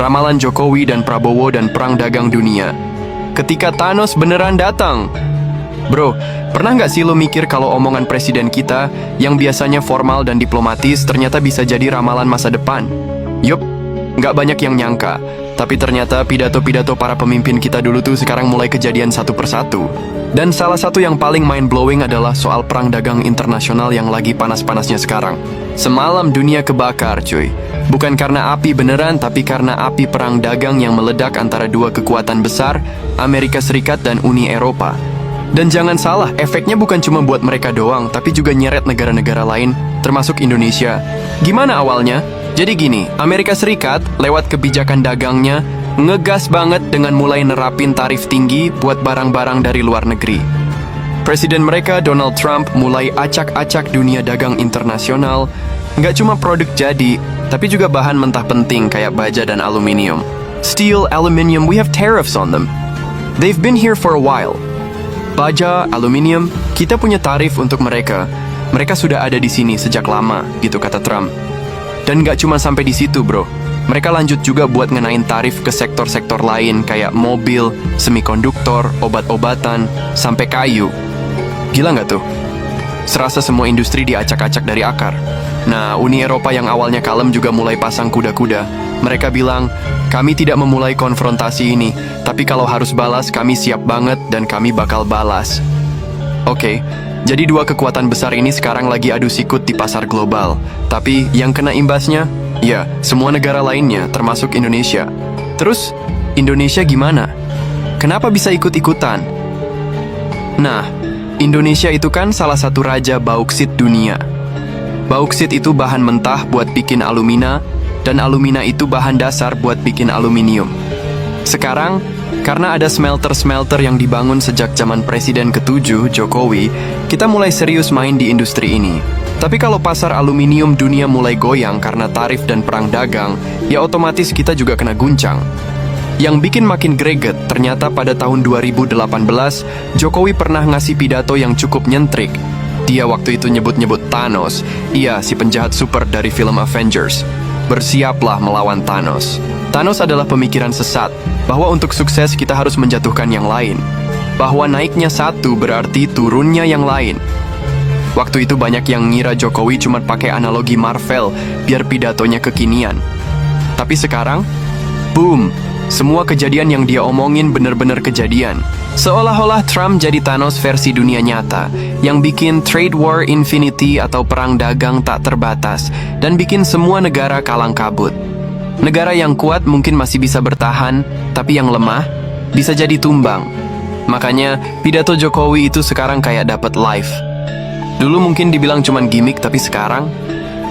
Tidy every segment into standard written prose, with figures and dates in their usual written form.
ramalan Jokowi dan Prabowo dan perang dagang dunia. Ketika Thanos beneran datang. Bro, pernah nggak sih lo mikir kalau omongan presiden kita yang biasanya formal dan diplomatis ternyata bisa jadi ramalan masa depan? Yup, nggak banyak yang nyangka. Tapi ternyata pidato-pidato para pemimpin kita dulu tuh sekarang mulai kejadian satu persatu. Dan salah satu yang paling mind-blowing adalah soal perang dagang internasional yang lagi panas-panasnya sekarang. Semalam dunia kebakar, cuy. Bukan karena api beneran, tapi karena api perang dagang yang meledak antara dua kekuatan besar, Amerika Serikat dan Uni Eropa. Dan jangan salah, efeknya bukan cuma buat mereka doang, tapi juga nyeret negara-negara lain, termasuk Indonesia. Gimana awalnya? Jadi gini, Amerika Serikat lewat kebijakan dagangnya ngegas banget dengan mulai nerapin tarif tinggi buat barang-barang dari luar negeri. Presiden mereka, Donald Trump, mulai acak-acak dunia dagang internasional. Nggak cuma produk jadi, tapi juga bahan mentah penting kayak baja dan aluminium. Steel, aluminium, we have tariffs on them. They've been here for a while. Baja, aluminium, kita punya tarif untuk mereka. Mereka sudah ada di sini sejak lama, gitu kata Trump. Dan nggak cuma sampai di situ, bro. Mereka lanjut juga buat ngenain tarif ke sektor-sektor lain kayak mobil, semikonduktor, obat-obatan, sampai kayu. Gila nggak tuh? Serasa semua industri diacak-acak dari akar. Nah, Uni Eropa yang awalnya kalem juga mulai pasang kuda-kuda. Mereka bilang, kami tidak memulai konfrontasi ini, tapi kalau harus balas, kami siap banget dan kami bakal balas. Oke, jadi dua kekuatan besar ini sekarang lagi adu sikut di pasar global. Tapi yang kena imbasnya, ya, semua negara lainnya, termasuk Indonesia. Terus, Indonesia gimana? Kenapa bisa ikut-ikutan? Nah, Indonesia itu kan salah satu raja bauksit dunia. Bauksit itu bahan mentah buat bikin alumina, dan alumina itu bahan dasar buat bikin aluminium. Sekarang, karena ada smelter-smelter yang dibangun sejak zaman Presiden ke-7, Jokowi, kita mulai serius main di industri ini. Tapi kalau pasar aluminium dunia mulai goyang karena tarif dan perang dagang, ya otomatis kita juga kena guncang. Yang bikin makin greget, ternyata pada tahun 2018, Jokowi pernah ngasih pidato yang cukup nyentrik. Dia waktu itu nyebut-nyebut Thanos, iya si penjahat super dari film Avengers. Bersiaplah melawan Thanos. Thanos adalah pemikiran sesat, bahwa untuk sukses kita harus menjatuhkan yang lain. Bahwa naiknya satu berarti turunnya yang lain. Waktu itu banyak yang ngira Jokowi cuma pakai analogi Marvel, biar pidatonya kekinian. Tapi sekarang, boom! Semua kejadian yang dia omongin bener-bener kejadian. Seolah-olah Trump jadi Thanos versi dunia nyata, yang bikin trade war infinity atau perang dagang tak terbatas, dan bikin semua negara kalang kabut. Negara yang kuat mungkin masih bisa bertahan, tapi yang lemah bisa jadi tumbang. Makanya, pidato Jokowi itu sekarang kayak dapet life. Dulu mungkin dibilang cuman gimmick, tapi sekarang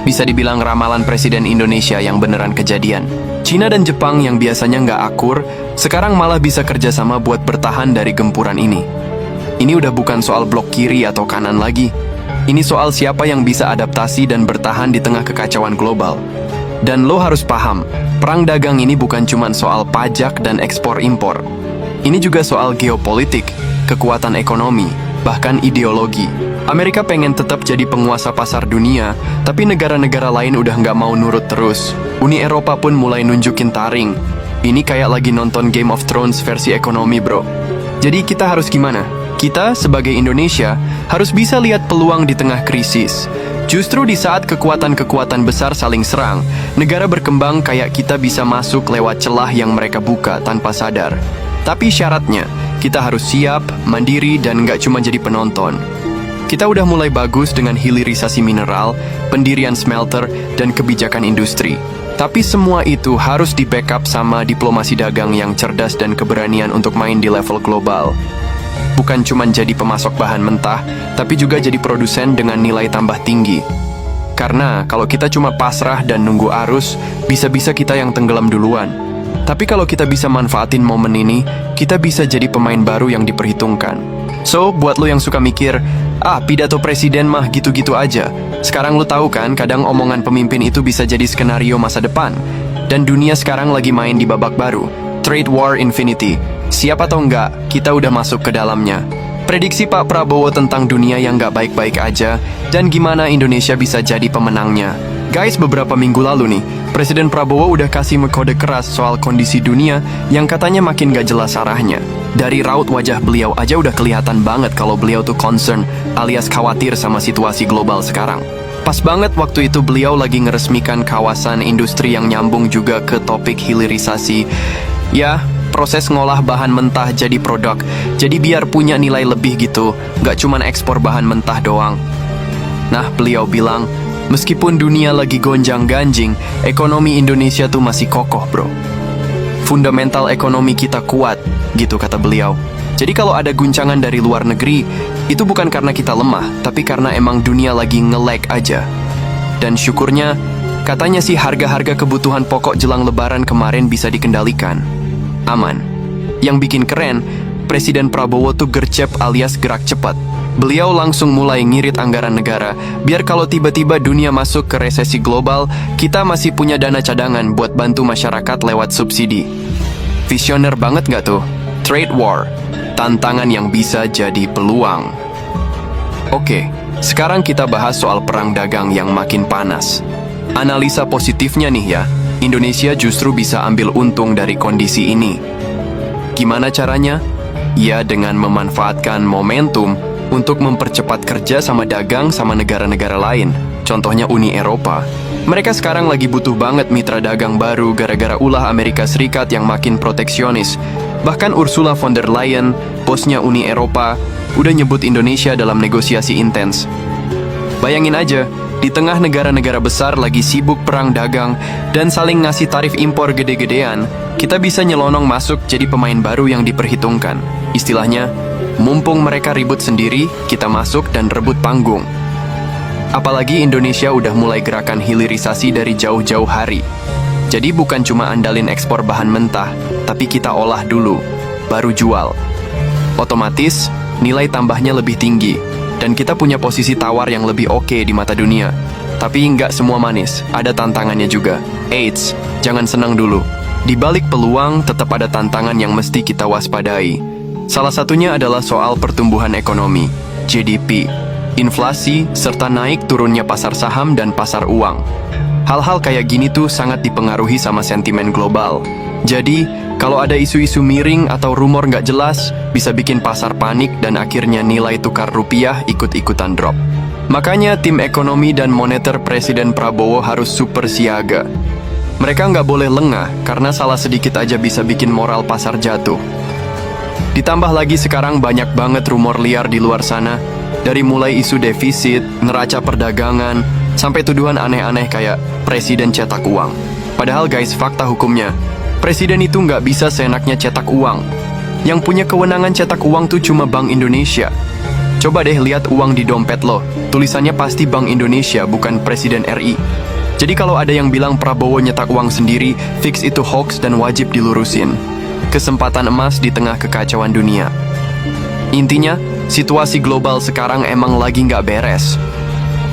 bisa dibilang ramalan Presiden Indonesia yang beneran kejadian. Cina dan Jepang yang biasanya nggak akur, sekarang malah bisa kerjasama buat bertahan dari gempuran ini. Ini udah bukan soal blok kiri atau kanan lagi. Ini soal siapa yang bisa adaptasi dan bertahan di tengah kekacauan global. Dan lo harus paham, perang dagang ini bukan cuma soal pajak dan ekspor-impor. Ini juga soal geopolitik, kekuatan ekonomi, bahkan ideologi. Amerika pengen tetap jadi penguasa pasar dunia, tapi negara-negara lain udah nggak mau nurut terus. Uni Eropa pun mulai nunjukin taring. Ini kayak lagi nonton Game of Thrones versi ekonomi, bro. Jadi kita harus gimana? Kita sebagai Indonesia harus bisa lihat peluang di tengah krisis. Justru di saat kekuatan-kekuatan besar saling serang, negara berkembang kayak kita bisa masuk lewat celah yang mereka buka tanpa sadar. Tapi syaratnya, kita harus siap, mandiri, dan nggak cuma jadi penonton. Kita udah mulai bagus dengan hilirisasi mineral, pendirian smelter, dan kebijakan industri. Tapi semua itu harus di-backup sama diplomasi dagang yang cerdas dan keberanian untuk main di level global. Bukan cuma jadi pemasok bahan mentah, tapi juga jadi produsen dengan nilai tambah tinggi. Karena kalau kita cuma pasrah dan nunggu arus, bisa-bisa kita yang tenggelam duluan. Tapi kalau kita bisa manfaatin momen ini, kita bisa jadi pemain baru yang diperhitungkan. So, buat lo yang suka mikir, pidato presiden mah gitu-gitu aja. Sekarang lo tahu kan, kadang omongan pemimpin itu bisa jadi skenario masa depan. Dan dunia sekarang lagi main di babak baru. Trade war infinity. Siap atau enggak, kita udah masuk ke dalamnya. Prediksi Pak Prabowo tentang dunia yang nggak baik-baik aja, dan gimana Indonesia bisa jadi pemenangnya. Guys, beberapa minggu lalu nih, Presiden Prabowo udah kasih kode keras soal kondisi dunia yang katanya makin gak jelas arahnya. Dari raut wajah beliau aja udah kelihatan banget kalau beliau tuh concern alias khawatir sama situasi global sekarang. Pas banget waktu itu beliau lagi ngeresmikan kawasan industri yang nyambung juga ke topik hilirisasi. Ya, proses ngolah bahan mentah jadi produk. Jadi biar punya nilai lebih gitu, gak cuman ekspor bahan mentah doang. Nah, beliau bilang, meskipun dunia lagi gonjang-ganjing, ekonomi Indonesia tuh masih kokoh, bro. Fundamental ekonomi kita kuat, gitu kata beliau. Jadi kalau ada guncangan dari luar negeri, itu bukan karena kita lemah, tapi karena emang dunia lagi nge-lag aja. Dan syukurnya, katanya sih harga-harga kebutuhan pokok jelang lebaran kemarin bisa dikendalikan. Aman. Yang bikin keren, Presiden Prabowo tuh gercep alias gerak cepat. Beliau langsung mulai ngirit anggaran negara, biar kalau tiba-tiba dunia masuk ke resesi global, kita masih punya dana cadangan buat bantu masyarakat lewat subsidi. Visioner banget nggak tuh? Trade war, tantangan yang bisa jadi peluang. Oke, sekarang kita bahas soal perang dagang yang makin panas. Analisa positifnya nih ya, Indonesia justru bisa ambil untung dari kondisi ini. Gimana caranya? Ya dengan memanfaatkan momentum untuk mempercepat kerja sama dagang sama negara-negara lain. Contohnya Uni Eropa. Mereka sekarang lagi butuh banget mitra dagang baru gara-gara ulah Amerika Serikat yang makin proteksionis. Bahkan Ursula von der Leyen, bosnya Uni Eropa, udah nyebut Indonesia dalam negosiasi intens. Bayangin aja, di tengah negara-negara besar lagi sibuk perang dagang dan saling ngasih tarif impor gede-gedean, kita bisa nyelonong masuk jadi pemain baru yang diperhitungkan. Istilahnya, mumpung mereka ribut sendiri, kita masuk dan rebut panggung. Apalagi Indonesia udah mulai gerakan hilirisasi dari jauh-jauh hari. Jadi bukan cuma andalin ekspor bahan mentah, tapi kita olah dulu, baru jual. Otomatis, nilai tambahnya lebih tinggi, dan kita punya posisi tawar yang lebih oke di mata dunia. Tapi nggak semua manis, ada tantangannya juga. Eits, jangan senang dulu. Di balik peluang, tetap ada tantangan yang mesti kita waspadai. Salah satunya adalah soal pertumbuhan ekonomi, GDP, inflasi, serta naik turunnya pasar saham dan pasar uang. Hal-hal kayak gini tuh sangat dipengaruhi sama sentimen global. Jadi, kalau ada isu-isu miring atau rumor nggak jelas, bisa bikin pasar panik dan akhirnya nilai tukar rupiah ikut-ikutan drop. Makanya tim ekonomi dan moneter Presiden Prabowo harus super siaga. Mereka nggak boleh lengah, karena salah sedikit aja bisa bikin moral pasar jatuh. Ditambah lagi sekarang banyak banget rumor liar di luar sana, dari mulai isu defisit, neraca perdagangan, sampai tuduhan aneh-aneh kayak presiden cetak uang. Padahal guys, fakta hukumnya, presiden itu nggak bisa seenaknya cetak uang. Yang punya kewenangan cetak uang tuh cuma Bank Indonesia. Coba deh lihat uang di dompet lo, tulisannya pasti Bank Indonesia, bukan Presiden RI. Jadi kalau ada yang bilang Prabowo nyetak uang sendiri, fix itu hoax dan wajib dilurusin. Kesempatan emas di tengah kekacauan dunia. Intinya, situasi global sekarang emang lagi nggak beres.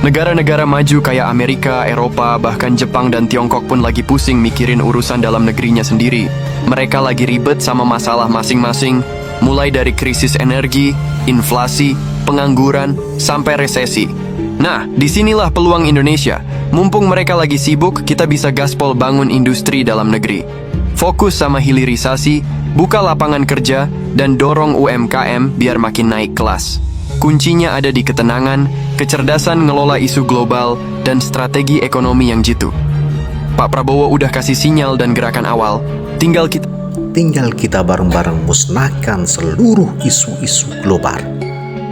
Negara-negara maju kayak Amerika, Eropa, bahkan Jepang dan Tiongkok pun lagi pusing mikirin urusan dalam negerinya sendiri. Mereka lagi ribet sama masalah masing-masing, mulai dari krisis energi, inflasi, pengangguran, sampai resesi. Nah, disinilah peluang Indonesia. Mumpung mereka lagi sibuk, kita bisa gaspol bangun industri dalam negeri. Fokus sama hilirisasi, buka lapangan kerja, dan dorong UMKM biar makin naik kelas. Kuncinya ada di ketenangan, kecerdasan ngelola isu global, dan strategi ekonomi yang jitu. Pak Prabowo udah kasih sinyal dan gerakan awal, tinggal kita bareng-bareng musnahkan seluruh isu-isu global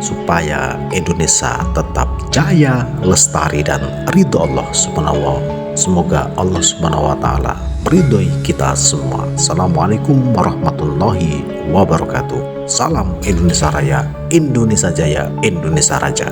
supaya Indonesia tetap jaya, lestari, dan ridho Allah Subhanahu wa Ta'ala. Semoga Allah Subhanahu wa Ta'ala meridhoi kita semua. Assalamualaikum warahmatullahi wabarakatuh. Salam Indonesia Raya, Indonesia Jaya, Indonesia Raja.